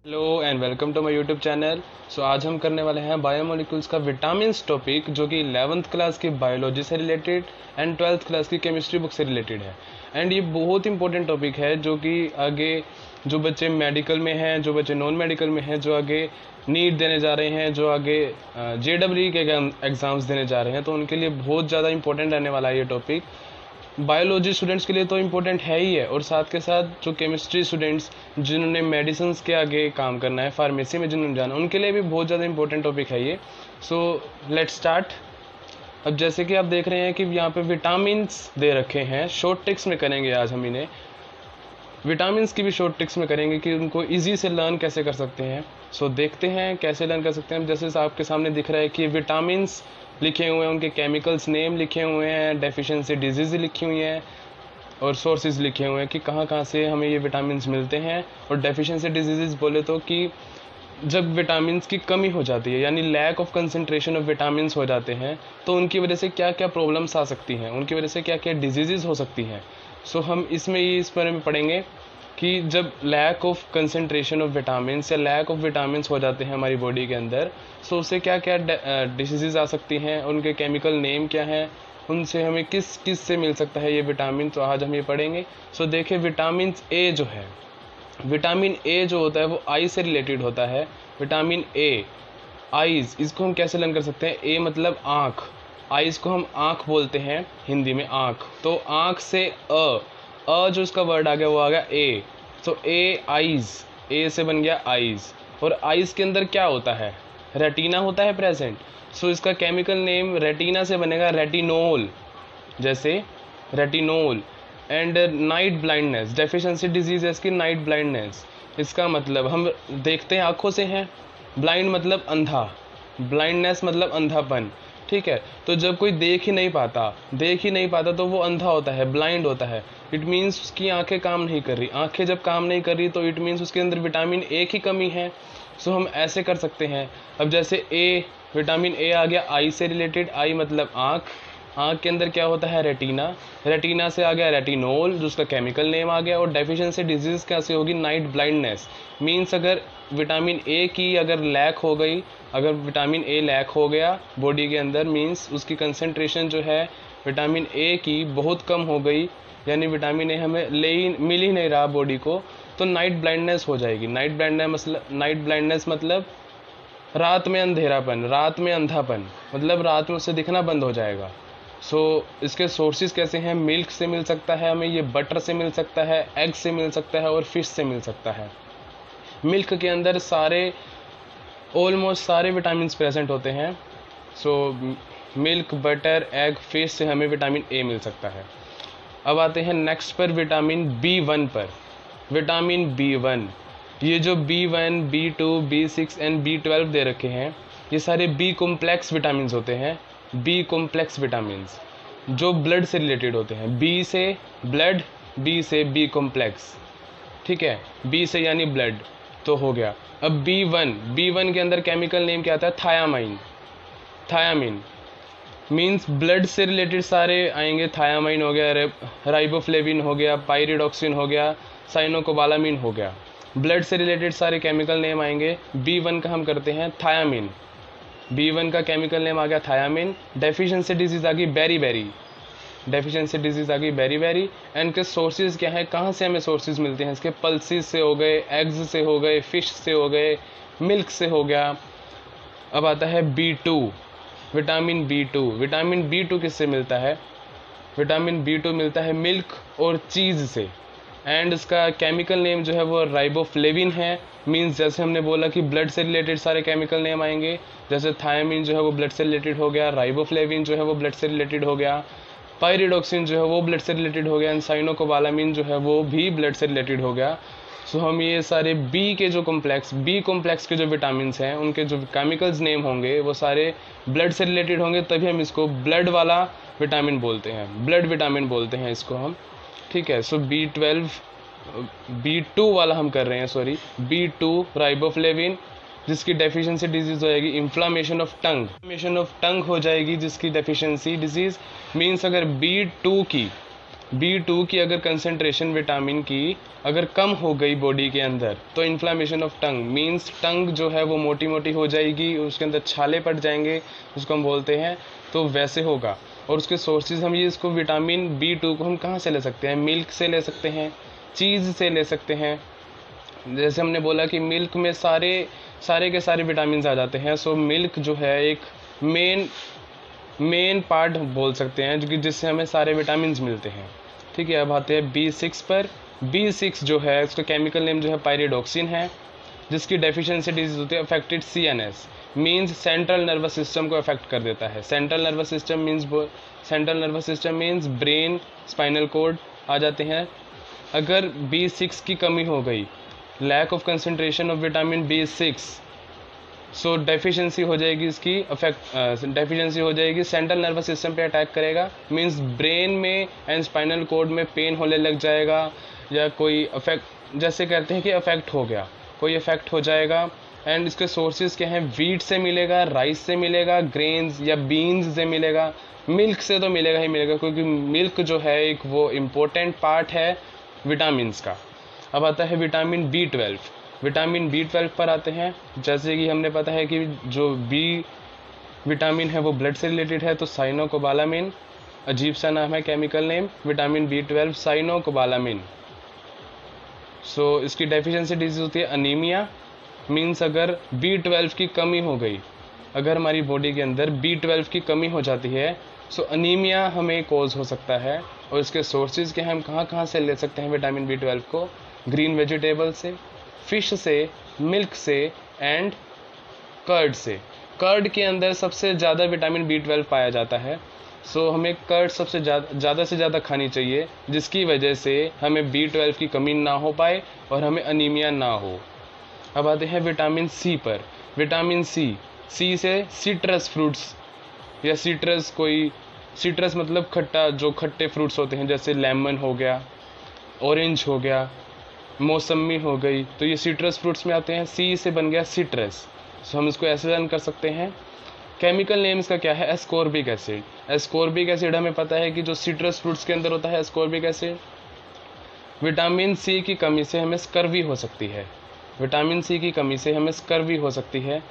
Hello and welcome to my YouTube channel. आज हम करने वाले हैं बायोमोलिक्यूल्स का विटामिन्स टॉपिक, जो कि 11th क्लास की बायोलॉजी से रिलेटेड एंड 12th क्लास की केमिस्ट्री बुक से रिलेटेड है। एंड ये बहुत इंपॉर्टेंट टॉपिक है, जो कि आगे जो बच्चे मेडिकल में हैं, जो बच्चे नॉन मेडिकल में हैं, जो आगे नीट देने जा रहे हैं, जो आगे JEE के एग्ज़ाम्स देने जा रहे हैं, तो उनके लिए बहुत ज़्यादा इंपॉर्टेंट रहने वाला है ये टॉपिक। बायोलॉजी स्टूडेंट्स के लिए तो इम्पोर्टेंट है ही है, और साथ के साथ जो केमिस्ट्री स्टूडेंट्स जिन्होंने मेडिसिन के आगे काम करना है, फार्मेसी में जिन्होंने जाना, उनके लिए भी बहुत ज़्यादा इंपॉर्टेंट टॉपिक है ये। So let's start. अब जैसे कि आप देख रहे हैं कि यहाँ पे विटामिन्स दे रखे हैं, शॉर्ट टिक्स में करेंगे आज हम इन्हें। विटामिन्स की भी शॉर्ट टिक्स में करेंगे कि उनको ईजी से लर्न कैसे कर सकते हैं। देखते हैं कैसे लर्न कर सकते हैं। जैसे आपके सामने दिख रहा है कि विटामिन्स लिखे हुए हैं, उनके केमिकल्स नेम लिखे हुए हैं, डेफिशिएंसी डिजीज़ लिखी हुई हैं, और सोर्सेज लिखे हुए हैं कि कहाँ कहाँ से हमें ये विटामिन्स मिलते हैं। और डेफिशिएंसी डिजीज़ बोले तो कि जब विटामिन्स की कमी हो जाती है, यानी lack of concentration of vitamins हो जाते हैं, तो उनकी वजह से क्या क्या प्रॉब्लम्स आ सकती हैं, उनकी वजह से क्या क्या डिजीज़ हो सकती हैं। हम इसमें ये इस बारे में पढ़ेंगे कि जब lack of concentration of vitamins या लैक ऑफ विटामिन्स हो जाते हैं हमारी बॉडी के अंदर, उससे क्या क्या डिसीज़ आ सकती हैं, उनके केमिकल नेम क्या हैं, उनसे हमें किस किस से मिल सकता है ये विटामिन। तो आज हम ये पढ़ेंगे। देखिए, विटामिन ए जो है, विटामिन ए जो होता है वो आई से रिलेटेड होता है। विटामिन ए, आईज, इसको हम कैसे लर्न कर सकते हैं। ए मतलब आँख, आईज को हम आँख बोलते हैं हिंदी में, आँख। तो आँख से जो इसका वर्ड आ गया वो आ गया ए। ए आईज, ए से बन गया आईज। और आईज के अंदर क्या होता है, रेटिना होता है प्रेजेंट। इसका केमिकल नेम रेटिना से बनेगा रेटिनोल, जैसे retinol. And night blindness, deficiency disease है इसकी, नाइट ब्लाइंडनेस। इसका मतलब हम देखते हैं आंखों से हैं, ब्लाइंड मतलब अंधा, ब्लाइंडनेस मतलब अंधापन, ठीक है। तो जब कोई देख ही नहीं पाता तो वो अंधा होता है, ब्लाइंड होता है। इट मीन्स उसकी आंखें काम नहीं कर रही। आंखें जब काम नहीं कर रही तो इट मीन्स उसके अंदर विटामिन ए की कमी है। हम ऐसे कर सकते हैं। अब जैसे ए, विटामिन ए आ गया आई से रिलेटेड, आई मतलब आँख, आँख के अंदर क्या होता है, रेटिना, रेटिना से आ गया रेटिनोल, जो उसका केमिकल नेम आ गया। और डेफिशिएंसी डिजीज़ कैसे होगी, नाइट ब्लाइंडनेस। मीन्स अगर विटामिन ए की अगर लैक हो गई, अगर विटामिन ए लैक हो गया बॉडी के अंदर, मीन्स उसकी कंसंट्रेशन जो है विटामिन ए की बहुत कम हो गई, यानी विटामिन ए हमें मिल ही नहीं रहा बॉडी को, तो नाइट ब्लाइंडनेस हो जाएगी। नाइट ब्लाइंडनेस मतलब रात में अंधेरापन, रात में अंधापन, मतलब रात में उससे दिखना बंद हो जाएगा। इसके सोर्सेज कैसे हैं, मिल्क से मिल सकता है हमें, ये बटर से मिल सकता है, एग से मिल सकता है, और फिश से मिल सकता है। मिल्क के अंदर ऑलमोस्ट सारे विटामिन प्रेजेंट होते हैं। मिल्क, बटर, एग, फिश से हमें विटामिन ए मिल सकता है। अब आते हैं नेक्स्ट पर, विटामिन B1 पर। विटामिन B1, ये जो B1, B2, B6 and B12 दे रखे हैं, ये सारे बी कॉम्प्लेक्स विटामिन होते हैं। बी कॉम्प्लेक्स विटामिन जो ब्लड से रिलेटेड होते हैं। बी से ब्लड, बी से बी कॉम्प्लेक्स, ठीक है। बी से यानी ब्लड, तो हो गया। अब B1 के अंदर केमिकल नेम क्या आता है, थायामीन। मीन्स ब्लड से रिलेटेड सारे आएंगे। थायामाइन हो गया, राइबोफ्लेविन हो गया, पाइरिडॉक्सिन हो गया, साइनोकोबालामीन हो गया। ब्लड से रिलेटेड सारे केमिकल नेम आएंगे। B1 का हम करते हैं थायामीन। B1 का केमिकल नेम आ गया थायामीन। डेफिशिएंसी डिजीज आ गई बेरी, डेफिशिएंसी डिजीज आ गई बेरी। एंड के सोर्सेज क्या है, कहाँ से हमें सोर्सेज मिलते हैं इसके, पल्सिस से हो गए, एग्स से हो गए, फिश से हो गए, मिल्क से हो गया। अब आता है B2, विटामिन B2 किससे मिलता है, विटामिन B2 मिलता है मिल्क और चीज़ से। एंड इसका केमिकल नेम जो है वो राइबोफ्लेविन है। मींस जैसे हमने बोला कि ब्लड से रिलेटेड सारे केमिकल नेम आएंगे, जैसे थायामीन जो है वो ब्लड से रिलेटेड हो गया, राइबोफ्लेविन जो है वो ब्लड से रिलेटेड हो गया, पाइरिडॉक्सिन जो है वो ब्लड से रिलेटेड हो गया, एंड साइनोकोबालामीन जो है वो भी ब्लड से रिलेटेड हो गया। हम ये सारे बी कॉम्प्लेक्स के जो विटामिन हैं, उनके जो केमिकल्स नेम होंगे वो सारे ब्लड से रिलेटेड होंगे, तभी हम इसको ब्लड वाला विटामिन बोलते हैं, ब्लड विटामिन बोलते हैं इसको हम, ठीक है। B2 वाला हम कर रहे हैं, B2 राइबोफ्लेविन, जिसकी डेफिशिएंसी डिजीज हो जाएगी इन्फ्लामेशन ऑफ टंग हो जाएगी, जिसकी डेफिशिएंसी डिजीज। मीन्स अगर B2 की B2 की अगर कंसंट्रेशन विटामिन की अगर कम हो गई बॉडी के अंदर तो इन्फ्लामेशन ऑफ टंग मींस टंग जो है वो मोटी मोटी हो जाएगी, उसके अंदर छाले पड़ जाएंगे, उसको हम बोलते हैं, तो वैसे होगा। और उसके सोर्सेज हम ये इसको विटामिन B2 को हम कहाँ से ले सकते हैं? मिल्क से ले सकते हैं, चीज़ से ले सकते हैं। जैसे हमने बोला कि मिल्क में सारे के सारे विटामिन आ जाते हैं। सो मिल्क जो है एक मेन पार्ट बोल सकते हैं, जो कि जिससे हमें सारे विटामिन मिलते हैं। ठीक है, अब आते हैं B6 पर। B6 जो है उसका केमिकल नेम जो है पायरिडोक्सिन है, जिसकी डेफिशिएंसी डिजीज होती है affected CNS means central nervous system को अफेक्ट कर देता है। Central nervous system means brain, spinal cord आ जाते हैं। अगर B6 की कमी हो गई, lack of concentration of vitamin B6, so deficiency हो जाएगी, इसकी डेफिशिएंसी हो जाएगी, सेंट्रल नर्वस सिस्टम पे अटैक करेगा, मींस ब्रेन में एंड स्पाइनल कॉर्ड में पेन होने लग जाएगा, या कोई अफेक्ट, जैसे कहते हैं कि अफेक्ट हो गया, कोई अफेक्ट हो जाएगा। एंड इसके सोर्सेज क्या हैं? वीट से मिलेगा, राइस से मिलेगा, ग्रेन्स या बीन्स से मिलेगा, मिल्क से तो मिलेगा ही मिलेगा, क्योंकि मिल्क जो है एक वो इम्पोर्टेंट पार्ट है विटामिन का। अब आता है विटामिन B12। विटामिन B12 पर आते हैं। जैसे कि हमने पता है कि जो बी विटामिन है वो ब्लड से रिलेटेड है, तो साइनोकोबालामिन, अजीब सा नाम है chemical name, vitamin B12 cyanocobalamin. So इसकी डेफिशिएंसी डिजीज होती है अनीमिया, मीन्स अगर B12 की कमी हो गई, अगर हमारी बॉडी के अंदर B12 की कमी हो जाती है, सो अनीमिया हमें कॉज हो सकता है। और इसके सोर्सेज के हम कहाँ से ले सकते हैं विटामिन B12 को? ग्रीन वेजिटेबल से, फिश से, मिल्क से एंड कर्ड से। कर्ड के अंदर सबसे ज़्यादा विटामिन B12 पाया जाता है। सो हमें कर्ड सबसे ज़्यादा से ज़्यादा खानी चाहिए, जिसकी वजह से हमें B12 की कमी ना हो पाए और हमें अनीमिया ना हो। अब आते हैं विटामिन C पर। विटामिन C से सिट्रस फ्रूट्स या सिट्रस मतलब खट्टा, जो खट्टे फ्रूट्स होते हैं, जैसे लेमन हो गया, ऑरेंज हो गया, मौसमी हो गई, तो ये सिट्रस फ्रूट्स में आते हैं। C से बन गया सिट्रस, सो हम इसको ऐसे रन कर सकते हैं। केमिकल नेम इसका क्या है? Ascorbic acid. एस्कॉर्बिक एसिड हमें पता है कि जो सिट्रस फ्रूट्स के अंदर होता है एस्कॉर्बिक एसिड। विटामिन C की कमी से हमें स्कर्वी हो सकती है, विटामिन C की कमी से हमें स्कर्वी हो सकती है।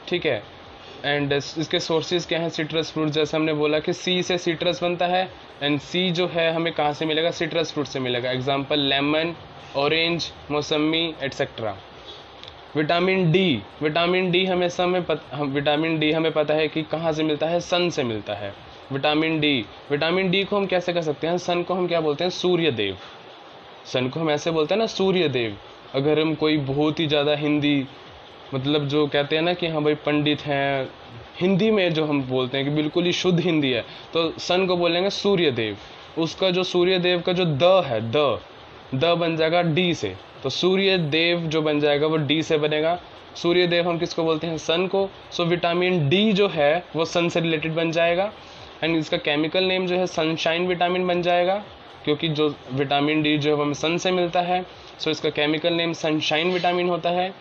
ठीक है, एंड इसके सोर्सेज क्या हैं? सिट्रस फ्रूट, जैसे हमने बोला कि C से सिट्रस बनता है, एंड C जो है हमें कहाँ से मिलेगा? सिट्रस फ्रूट से मिलेगा। एग्जांपल लेमन, ऑरेंज, मौसमी एट्सेट्रा। विटामिन डी हमें पता है कि कहाँ से मिलता है? सन से मिलता है। विटामिन डी को हम कैसे कर सकते हैं? सन को हम क्या बोलते हैं? सूर्यदेव। सन को हम ऐसे बोलते हैं ना, सूर्यदेव। अगर हम कोई बहुत ही ज़्यादा हिंदी, मतलब जो कहते हैं ना कि हाँ भाई पंडित हैं, हिंदी में जो हम बोलते हैं कि बिल्कुल ही शुद्ध हिंदी है, तो सन को बोलेंगे सूर्यदेव। उसका जो सूर्यदेव का जो द है, द बन जाएगा डी से, तो सूर्यदेव जो बन जाएगा वो डी से बनेगा। सूर्यदेव हम किसको बोलते हैं? सन को। सो विटामिन डी जो है वो सन से रिलेटेड बन जाएगा, एंड इसका केमिकल नेम जो है सनशाइन विटामिन बन जाएगा, क्योंकि जो विटामिन डी जो है वो हमें सन से मिलता है। सो इसका केमिकल नेम सनशाइन विटामिन होता है।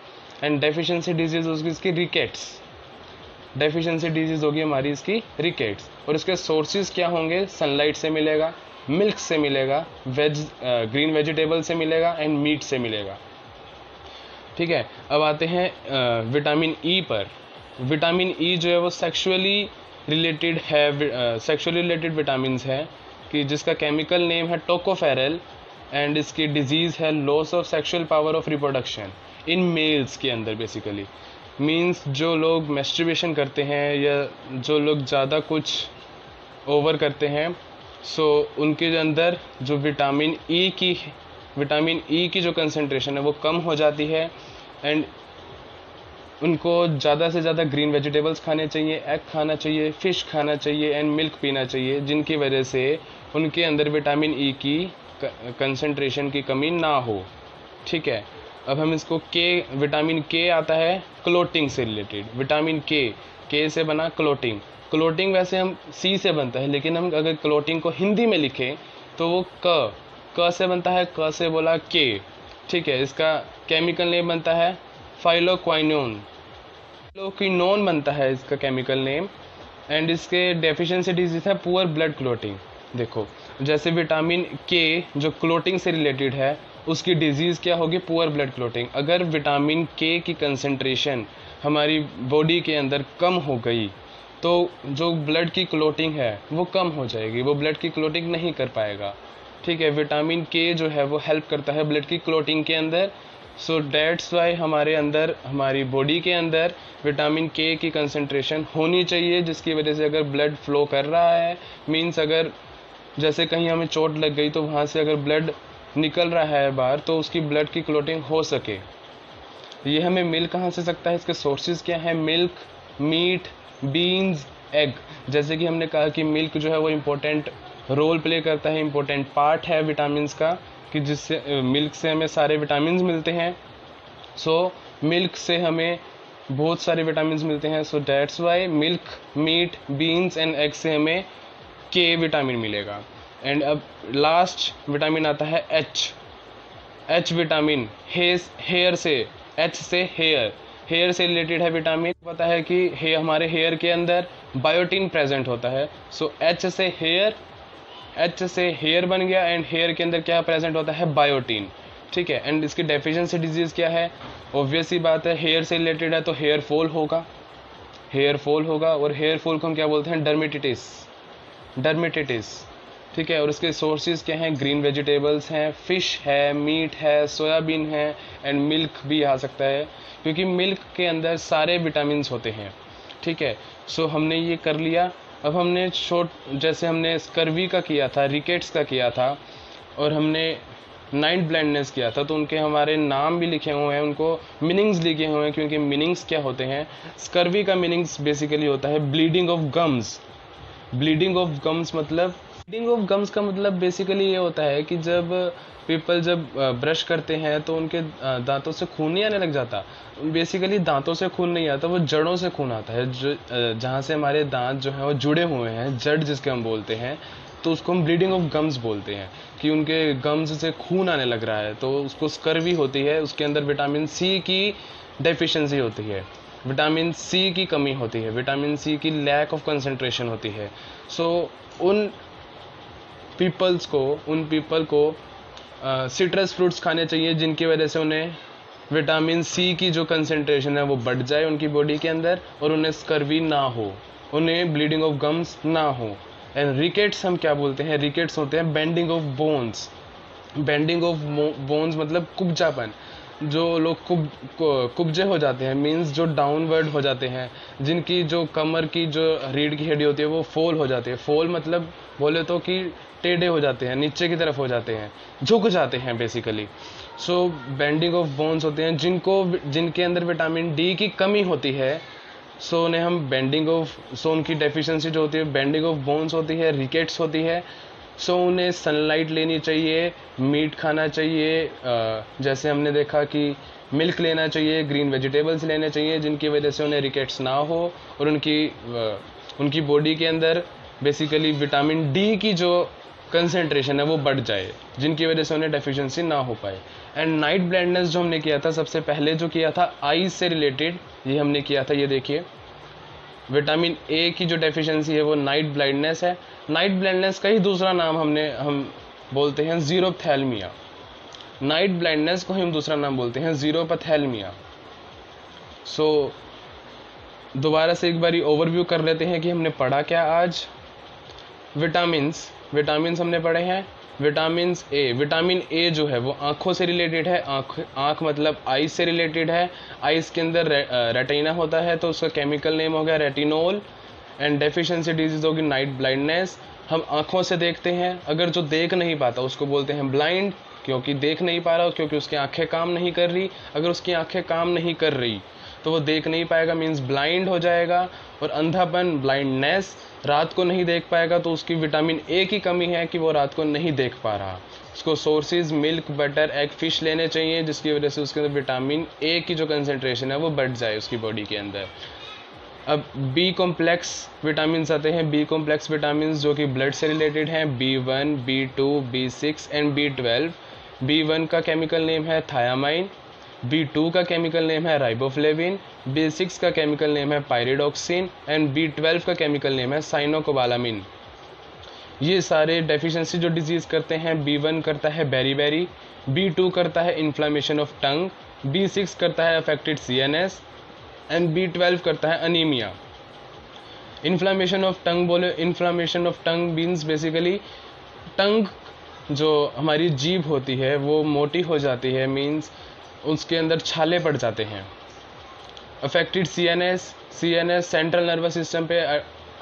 एंड डेफिशिएंसी डिजीज होगी इसकी रिकेट्स। डेफिशिएंसी डिजीज होगी हमारी इसकी रिकेट्स। और इसके सोर्सेज क्या होंगे? सनलाइट से मिलेगा, मिल्क से मिलेगा, ग्रीन वेजिटेबल से मिलेगा एंड मीट से मिलेगा। ठीक है, अब आते हैं विटामिन ई पर। विटामिन ई जो है वो सेक्सुअली रिलेटेड विटामिन है, कि जिसका केमिकल नेम है टोकोफेरल, एंड इसकी डिजीज़ है loss of sexual power of reproduction in mails के अंदर। बेसिकली मींस जो लोग मैस्टरबेशन करते हैं या जो लोग ज़्यादा कुछ ओवर करते हैं, सो उनके अंदर जो विटामिन ई की जो कंसंट्रेशन है वो कम हो जाती है, एंड उनको ज़्यादा से ज़्यादा ग्रीन वेजिटेबल्स खाने चाहिए, एग खाना चाहिए, फ़िश खाना चाहिए एंड मिल्क पीना चाहिए, जिनकी वजह से उनके अंदर विटामिन ई की कंसंट्रेशन की कमी ना हो। ठीक है, अब हम इसको विटामिन के आता है क्लोटिंग से रिलेटेड। विटामिन के से बना क्लोटिंग वैसे हम सी से बनता है, लेकिन हम अगर क्लोटिंग को हिंदी में लिखें तो वो क से बनता है, क से बोला के। ठीक है, इसका केमिकल नेम बनता है फाइलोक्विनोन बनता है इसका केमिकल नेम, एंड इसके डेफिशिएंसी डिजीज है पुअर ब्लड क्लोटिंग। देखो, जैसे विटामिन के जो क्लोटिंग से रिलेटेड है, उसकी डिजीज़ क्या होगी? Poor blood clotting. अगर विटामिन के की कंसंट्रेशन हमारी बॉडी के अंदर कम हो गई तो जो ब्लड की क्लोटिंग है वो कम हो जाएगी, वो ब्लड की क्लोटिंग नहीं कर पाएगा। ठीक है, विटामिन के जो है वो हेल्प करता है ब्लड की क्लोटिंग के अंदर। सो डेट्स वाई हमारे अंदर, हमारी बॉडी के अंदर विटामिन के की कंसंट्रेशन होनी चाहिए, जिसकी वजह से अगर ब्लड फ्लो कर रहा है, मीन्स अगर जैसे कहीं हमें चोट लग गई तो वहाँ से अगर ब्लड निकल रहा है बाहर तो उसकी ब्लड की क्लोटिंग हो सके। ये हमें मिल कहाँ से सकता है? इसके सोर्सेज क्या है? Milk, meat, beans, egg. जैसे कि हमने कहा कि मिल्क जो है वो इम्पोर्टेंट रोल प्ले करता है, इम्पोर्टेंट पार्ट है विटामिन्स का, कि जिससे मिल्क से हमें सारे विटामिन्स मिलते हैं। सो मिल्क से हमें बहुत सारे विटामिन्स मिलते हैं। So that's why milk, meat, beans and egg से हमें के विटामिन मिलेगा। एंड अब लास्ट विटामिन आता है एच विटामिन। हेयर से, एच से हेयर से रिलेटेड है विटामिन। पता है कि हमारे हेयर के अंदर बायोटिन प्रेजेंट होता है। सो एच से हेयर बन गया एंड हेयर के अंदर क्या प्रेजेंट होता है? बायोटिन। ठीक है, एंड इसकी डेफिशिएंसी डिजीज क्या है? ऑब्वियस ही बात है, हेयर से रिलेटेड है तो हेयर फॉल होगा, और हेयर फॉल को हम क्या बोलते हैं? डर्मेटिटिस। ठीक है, और इसके सोर्सेज क्या हैं? ग्रीन वेजिटेबल्स हैं, फिश है, मीट है, सोयाबीन है एंड मिल्क भी आ सकता है, क्योंकि मिल्क के अंदर सारे विटामिन होते हैं। ठीक है, सो हमने ये कर लिया। अब हमने जैसे हमने स्कर्वी का किया था, रिकेट्स का किया था, और हमने नाइट ब्लाइंडनेस किया था, तो उनके हमारे नाम भी लिखे हुए हैं, उनको मीनिंग्स लिखे हुए हैं, क्योंकि मीनिंग्स क्या होते हैं? स्कर्वी का मीनिंग्स बेसिकली होता है bleeding of gums. Bleeding of gums का मतलब बेसिकली ये होता है कि जब पीपल ब्रश करते हैं तो उनके दांतों से खून नहीं आने लग जाता। बेसिकली दांतों से खून नहीं आता, वो जड़ों से खून आता है, जो जहाँ से हमारे दांत जो हैं वो जुड़े हुए हैं, जड़ जिसके हम बोलते हैं, तो उसको हम ब्लीडिंग ऑफ गम्स बोलते हैं, कि उनके गम्स से खून आने लग रहा है, तो उसको स्कर्वी होती है। उसके अंदर विटामिन सी की डेफिशिएंसी होती है, विटामिन सी की कमी होती है, विटामिन सी की लैक ऑफ कंसंट्रेशन होती है। सो उन पीपल को सिट्रस फ्रूट्स खाने चाहिए, जिनकी वजह से उन्हें विटामिन सी की जो कंसंट्रेशन है वो बढ़ जाए उनकी बॉडी के अंदर, और उन्हें स्कर्वी ना हो, उन्हें ब्लीडिंग ऑफ गम्स ना हो। एंड रिकेट्स हम क्या बोलते हैं? रिकेट्स होते हैं bending of bones. Bending of bones मतलब कुब्जापन। जो लोग कुब्जे हो जाते हैं, मीन्स जो डाउनवर्ड हो जाते हैं, जिनकी जो कमर की जो रीढ़ की हड्डी होती है वो फोल हो जाती है। फोल मतलब बोले तो कि टेढ़े हो जाते हैं, नीचे की तरफ हो जाते हैं, झुक जाते हैं basically. So bending of bones होते हैं जिनके अंदर विटामिन डी की कमी होती है। सो उन्हें हम उनकी डेफिशिएंसी जो होती है बेंडिंग ऑफ बोन्स होती है, रिकेट्स होती है। सो उन्हें सनलाइट लेनी चाहिए, मीट खाना चाहिए, जैसे हमने देखा कि मिल्क लेना चाहिए, ग्रीन वेजिटेबल्स लेने चाहिए, जिनकी वजह से उन्हें रिकेट्स ना हो, और उनकी बॉडी के अंदर बेसिकली विटामिन डी की जो कंसंट्रेशन है वो बढ़ जाए, जिनकी वजह से उन्हें डेफिशिएंसी ना हो पाए। एंड नाइट ब्लाइंडनेस जो हमने किया था, सबसे पहले जो किया था आईज से रिलेटेड, ये हमने किया था, ये देखिए विटामिन ए की जो डेफिशिएंसी है वो नाइट ब्लाइंडनेस है। नाइट ब्लाइंडनेस का ही दूसरा नाम हम बोलते हैं जीरोपथैल्मिया। नाइट ब्लाइंडनेस को हम दूसरा नाम बोलते हैं जीरोपथैल्मिया। सो दोबारा से एक बारी ओवरव्यू कर लेते हैं कि हमने पढ़ा क्या आज। विटामिन्स हमने पढ़े हैं। विटामिन ए जो है वो आँखों से रिलेटेड है। आँख मतलब आइज से रिलेटेड है। आइज के अंदर रेटिना होता है, तो उसका केमिकल नेम हो गया रेटिनोल। एंड डेफिशिएंसी डिजीज होगी नाइट ब्लाइंडनेस। हम आँखों से देखते हैं, अगर जो देख नहीं पाता उसको बोलते हैं ब्लाइंड, क्योंकि देख नहीं पा रहा, क्योंकि उसकी आंखें काम नहीं कर रही। अगर उसकी आंखें काम नहीं कर रही तो वो देख नहीं पाएगा, मीन्स ब्लाइंड हो जाएगा। और अंधापन, ब्लाइंडनेस, रात को नहीं देख पाएगा, तो उसकी विटामिन ए की कमी है कि वो रात को नहीं देख पा रहा। उसको sources milk, butter, egg, fish लेने चाहिए, जिसकी वजह से उसके अंदर विटामिन ए की जो कंसंट्रेशन है वो बढ़ जाए उसकी बॉडी के अंदर। अब बी कॉम्प्लेक्स विटामिन आते हैं। बी कॉम्प्लेक्स विटामिन जो कि ब्लड से रिलेटेड हैं, B1, B2, B6 and B12। B1 का केमिकल नेम है थायामाइन, B2 का केमिकल नेम है राइबोफ्लेविन, B6 का केमिकल नेम है पायरिडोक्सिन एंड B12 का केमिकल नेम है साइनोकोबालामिन। ये सारे डेफिशिएंसी जो डिजीज़ करते हैं, B1 करता है बेरी, B2 करता है इन्फ्लामेशन ऑफ टंग, B6 करता है अफेक्टेड CNS एंड B12 करता है अनीमिया। इन्फ्लामेशन ऑफ टंग बोले, inflammation of tongue means basically tongue जो हमारी जीभ होती है वो मोटी हो जाती है, मीन्स उसके अंदर छाले पड़ जाते हैं। Affected CNS central nervous system पे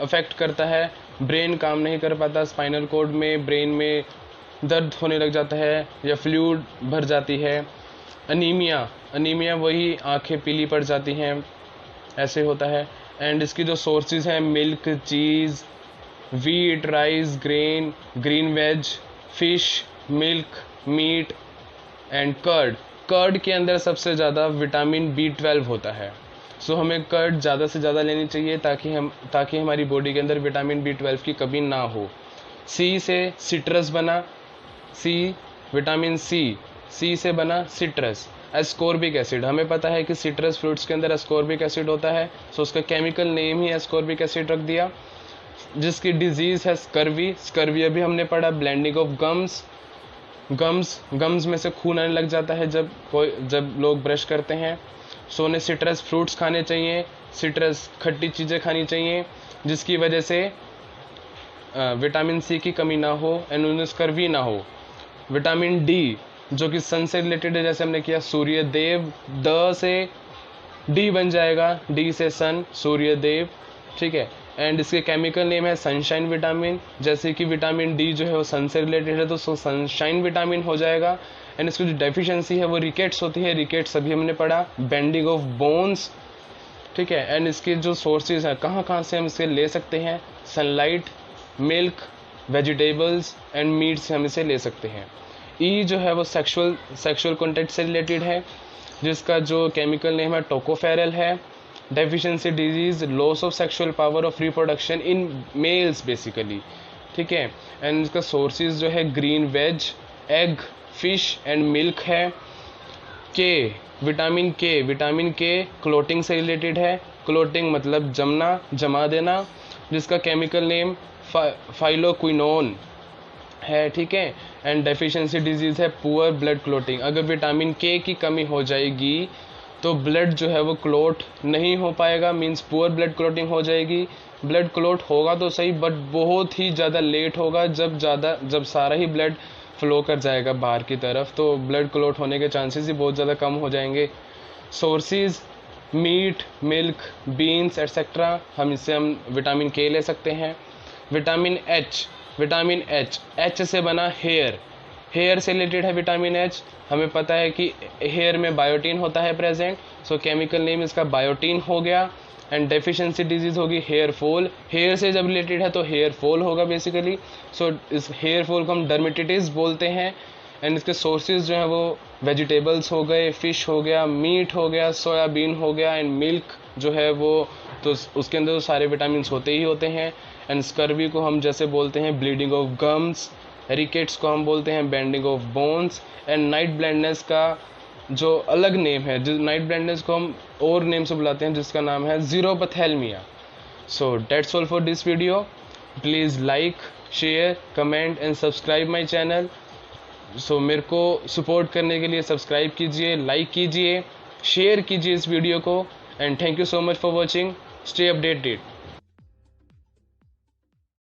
अफेक्ट करता है, ब्रेन काम नहीं कर पाता, स्पाइनल कॉर्ड में, ब्रेन में दर्द होने लग जाता है या फ्लूइड भर जाती है। अनीमिया वही आंखें पीली पड़ जाती हैं, ऐसे होता है। एंड इसकी जो सोर्सेज हैं, milk, cheese, wheat, rice, green veg, fish, milk, meat and curd के अंदर सबसे ज़्यादा विटामिन B12 होता है। सो हमें कर्ड ज़्यादा से ज़्यादा लेनी चाहिए ताकि हमारी बॉडी के अंदर विटामिन B12 की कमी ना हो। सी से सिट्रस बना, विटामिन सी से बना सिट्रस। एस्कॉर्बिक एसिड, हमें पता है कि सिट्रस फ्रूट्स के अंदर एस्कॉर्बिक एसिड होता है, सो उसका केमिकल नेम ही एस्कॉर्बिक एसिड रख दिया। जिसकी डिजीज़ है स्कर्वी अभी हमने पढ़ा। ब्लेंडिंग ऑफ गम्स में से खून आने लग जाता है जब लोग ब्रश करते हैं। सो उन्हें सिट्रस फ्रूट्स खाने चाहिए, सिट्रस खट्टी चीज़ें खानी चाहिए, जिसकी वजह से विटामिन सी की कमी ना हो एंड उन्हें स्कर्वी ना हो। विटामिन डी जो कि सन से रिलेटेड है, जैसे हमने किया सूर्यदेव, द से डी बन जाएगा, डी से सन, सूर्यदेव, ठीक है। एंड इसके केमिकल नेम है सनशाइन विटामिन। जैसे कि विटामिन डी जो है वो सन से रिलेटेड है तो सनशाइन विटामिन हो जाएगा। एंड इसकी जो डेफिशिएंसी है वो रिकेट्स होती है, रिकेट्स अभी हमने पढ़ा। बेंडिंग ऑफ बोन्स, ठीक है। एंड इसके जो सोर्सेज हैं, कहाँ से हम इसे ले सकते हैं, sunlight, milk, vegetables and meat से हम इसे ले सकते हैं। ई जो है वो सेक्सुअल कॉन्टैक्ट से रिलेटेड है, जिसका जो केमिकल नेम है टोकोफेरल है। Deficiency disease, loss of sexual power of reproduction in males basically, ठीक है। एंड इसका सोर्सेज जो है green veg, egg, fish and milk है। विटामिन के क्लोटिंग से रिलेटेड है। क्लोटिंग मतलब जमा देना, जिसका केमिकल नेम फाइलोक्विनोन है, ठीक है। एंड डेफिशिएंसी डिजीज़ है पुअर ब्लड क्लोटिंग। अगर विटामिन के की कमी हो जाएगी तो ब्लड जो है वो क्लोट नहीं हो पाएगा, मींस पुअर ब्लड क्लोटिंग हो जाएगी। ब्लड क्लोट होगा तो सही, बट बहुत ही ज़्यादा लेट होगा। जब सारा ही ब्लड फ्लो कर जाएगा बाहर की तरफ, तो ब्लड क्लोट होने के चांसेस ही बहुत ज़्यादा कम हो जाएंगे। Sources meat, milk, beans etcetera, हम विटामिन के ले सकते हैं। विटामिन एच से बना हेयर से रिलेटेड है विटामिन एच। हमें पता है कि हेयर में बायोटीन होता है प्रेजेंट, सो केमिकल नेम इसका बायोटीन हो गया। एंड डेफिशिएंसी डिजीज़ होगी हेयर फॉल। हेयर से जब रिलेटेड है तो हेयर फॉल होगा बेसिकली। सो इस हेयर फॉल को हम डर्मेटिटिस बोलते हैं। एंड इसके सोर्सेज जो हैं वो वेजिटेबल्स हो गए, फिश हो गया, मीट हो गया, सोयाबीन हो गया एंड मिल्क जो है वो, तो उसके अंदर तो सारे विटामिन होते ही होते हैं। एंड स्कर्वी को हम जैसे बोलते हैं ब्लीडिंग ऑफ गम्स, रिकेट्स को हम बोलते हैं bending of bones. And night blindness का जो अलग नेम है, जो नाइट ब्लाइंडनेस को हम और नेम से बुलाते हैं, जिसका नाम है xerophthalmia. So that's all for this video. Please like, share, comment and subscribe my channel. So मेरे को सपोर्ट करने के लिए सब्सक्राइब कीजिए, लाइक कीजिए, शेयर कीजिए इस वीडियो को। And thank you so much for watching. Stay updated.